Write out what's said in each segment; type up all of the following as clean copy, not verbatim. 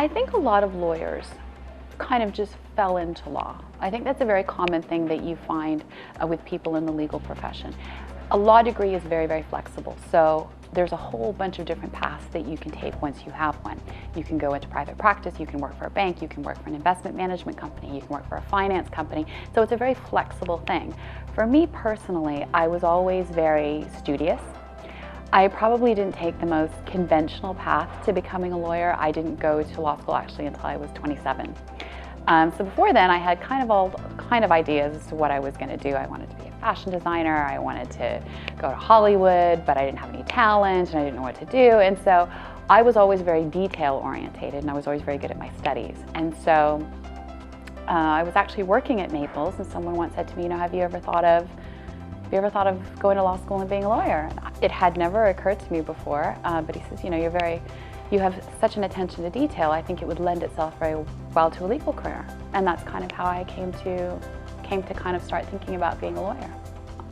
I think a lot of lawyers kind of just fell into law. I think that's a very common thing that you find with people in the legal profession. A law degree is very, very flexible. So there's a whole bunch of different paths that you can take once you have one. You can go into private practice, you can work for a bank, you can work for an investment management company, you can work for a finance company. So it's a very flexible thing. For me personally, I was always very studious. I probably didn't take the most conventional path to becoming a lawyer. I didn't go to law school actually until I was 27. So before then, I had kind of ideas as to what I was going to do. I wanted to be a fashion designer. I wanted to go to Hollywood, but I didn't have any talent and I didn't know what to do. And so I was always very detail orientated, and I was always very good at my studies. And so I was actually working at Maples, and someone once said to me, have you ever thought of going to law school and being a lawyer? And it had never occurred to me before, but he says, you have such an attention to detail. I think it would lend itself very well to a legal career. And that's kind of how I came to kind of start thinking about being a lawyer.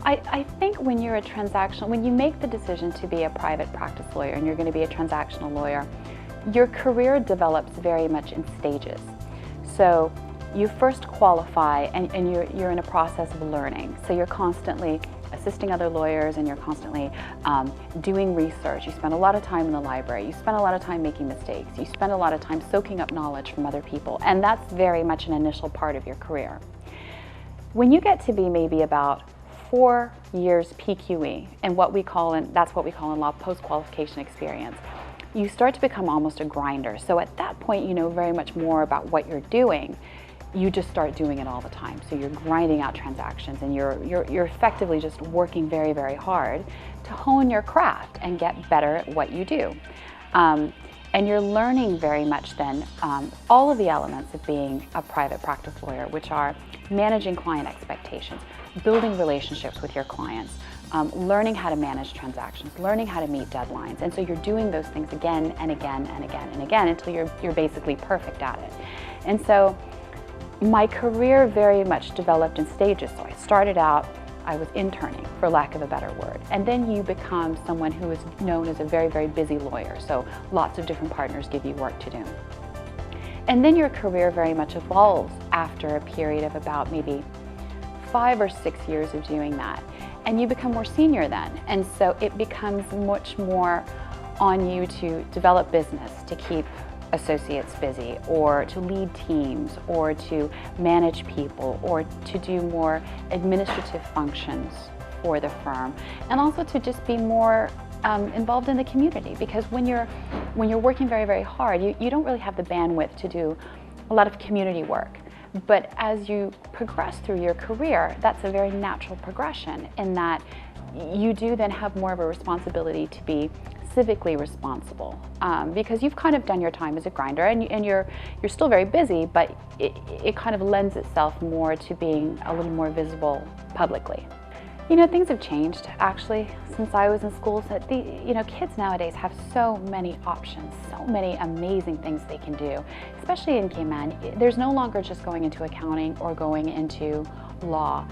I think when you're when you make the decision to be a private practice lawyer and you're going to be a transactional lawyer, your career develops very much in stages. So you first qualify and you're in a process of learning. So you're constantly assisting other lawyers and you're constantly doing research. You spend a lot of time in the library. You spend a lot of time making mistakes. You spend a lot of time soaking up knowledge from other people. And that's very much an initial part of your career. When you get to be maybe about 4 years PQE, and that's what we call in law post-qualification experience, you start to become almost a grinder. So at that point, you know very much more about what you're doing. You just start doing it all the time. So you're grinding out transactions and you're effectively just working very, very hard to hone your craft and get better at what you do. And you're learning very much then all of the elements of being a private practice lawyer, which are managing client expectations, building relationships with your clients, learning how to manage transactions, learning how to meet deadlines. And so you're doing those things again and again and again and again until you're basically perfect at it. And so my career very much developed in stages. So I started out, I was interning, for lack of a better word. And then you become someone who is known as a very, very busy lawyer. So lots of different partners give you work to do. And then your career very much evolves after a period of about maybe 5 or 6 years of doing that. And you become more senior then. And so it becomes much more on you to develop business, to keep associates busy, or to lead teams, or to manage people, or to do more administrative functions for the firm, and also to just be more involved in the community. Because when you're working very, very hard, you don't really have the bandwidth to do a lot of community work. But as you progress through your career, that's a very natural progression in that you do then have more of a responsibility to be civically responsible, because you've kind of done your time as a grinder and you're still very busy, but it kind of lends itself more to being a little more visible publicly. Things have changed actually since I was in school. So kids nowadays have so many options, so many amazing things they can do, especially in Cayman. There's no longer just going into accounting or going into law.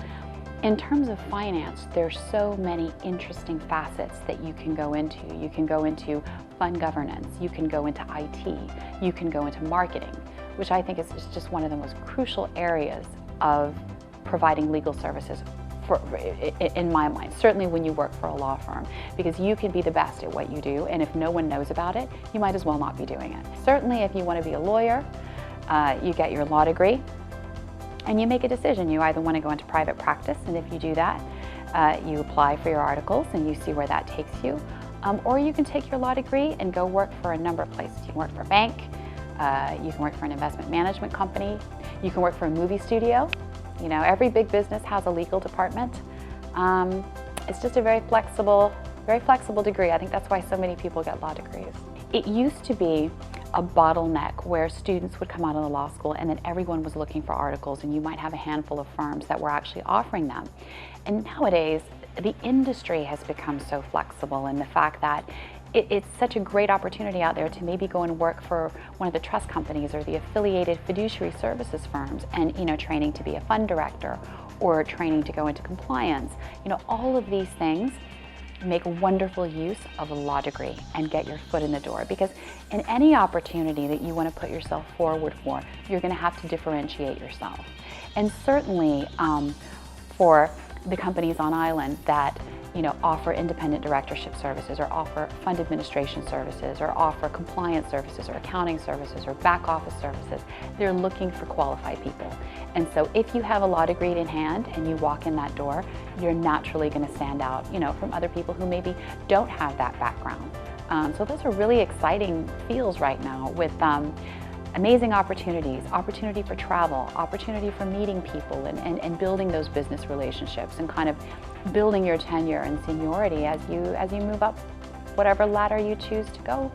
In terms of finance, there's so many interesting facets that you can go into. You can go into fund governance, you can go into IT, you can go into marketing, which I think is just one of the most crucial areas of providing legal services in my mind, certainly when you work for a law firm, because you can be the best at what you do, and if no one knows about it, you might as well not be doing it. Certainly if you want to be a lawyer, you get your law degree, and you make a decision. You either want to go into private practice, and if you do that, you apply for your articles and you see where that takes you. Or you can take your law degree and go work for a number of places. You can work for a bank, you can work for an investment management company, you can work for a movie studio. Every big business has a legal department. It's just a very flexible degree. I think that's why so many people get law degrees. It used to be a bottleneck where students would come out of the law school and then everyone was looking for articles, and you might have a handful of firms that were actually offering them. And nowadays, the industry has become so flexible, and the fact that it's such a great opportunity out there to maybe go and work for one of the trust companies or the affiliated fiduciary services firms and training to be a fund director or training to go into compliance. All of these things make wonderful use of a law degree and get your foot in the door, because in any opportunity that you want to put yourself forward for, you're going to have to differentiate yourself. And certainly for the companies on island that offer independent directorship services, or offer fund administration services, or offer compliance services, or accounting services, or back office services, they're looking for qualified people. And so if you have a law degree in hand and you walk in that door, you're naturally going to stand out, from other people who maybe don't have that background. So those are really exciting fields right now, with amazing opportunities, opportunity for travel, opportunity for meeting people and building those business relationships, and kind of building your tenure and seniority as you move up whatever ladder you choose to go